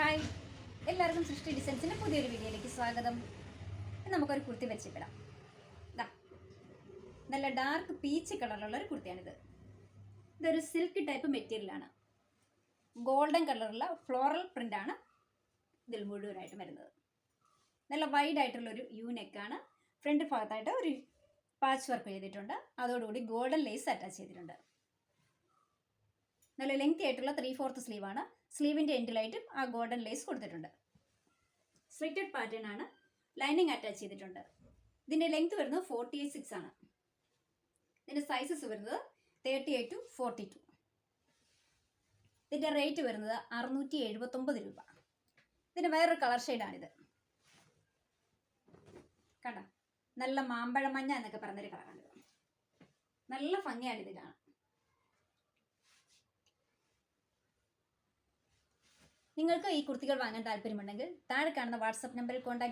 Hi, എല്ലാവർക്കും സൃഷ്ടി ഡിസൈൻസിൻ്റെ പുതിയൊരു വീഡിയോയിലേക്ക് സ്വാഗതം. നമുക്കൊരു കുർത്തി പരിചയപ്പെടാം. ഇതാ നല്ല ഡാർക്ക് പീച്ച് കളറിലുള്ള ഒരു കുർത്തിയാണിത്. ഇതൊരു സിൽക്ക് ടൈപ്പ് മെറ്റീരിയലാണ്. ഗോൾഡൻ കളറുള്ള ഫ്ലോറൽ പ്രിൻ്റാണ് ഇതിൽ മുഴുവനായിട്ടും വരുന്നത്. നല്ല വൈഡ് ആയിട്ടുള്ളൊരു യു നെക്കാണ്. ഫ്രണ്ട് ഭാഗത്തായിട്ട് ഒരു പാച്ച് വർക്ക് ചെയ്തിട്ടുണ്ട്. അതോടുകൂടി ഗോൾഡൻ ലേസ് അറ്റാച്ച് ചെയ്തിട്ടുണ്ട്. നല്ല ലെങ്തി ആയിട്ടുള്ള 3/4 സ്ലീവാണ്. സ്ലീവിൻ്റെ എൻഡിലായിട്ടും ആ ഗോൾഡൻ ലേസ് കൊടുത്തിട്ടുണ്ട്. സ്ലിറ്റഡ് പാറ്റേൺ ആണ്. ലൈനിങ് അറ്റാച്ച് ചെയ്തിട്ടുണ്ട്. ഇതിൻ്റെ ലെങ്ത് വരുന്നത് 48 ആണ്. ഇതിൻ്റെ സൈസസ് വരുന്നത് 38 to 42. ഇതിൻ്റെ റേറ്റ് വരുന്നത് 679 രൂപ. ഇതിൻ്റെ വേറൊരു കളർ ഷെയ്ഡാണിത്. കണ്ട, നല്ല മാമ്പഴ മഞ്ഞ എന്നൊക്കെ പറഞ്ഞൊരു കളറാണിത്. നല്ല ഭംഗിയാണിത് കാണാൻ. നിങ്ങൾക്ക് ഈ കുർത്തികൾ വാങ്ങാൻ താല്പര്യമുണ്ടെങ്കിൽ താഴെ കാണുന്ന വാട്സപ്പ് നമ്പറിൽ കോൺടാക്ട്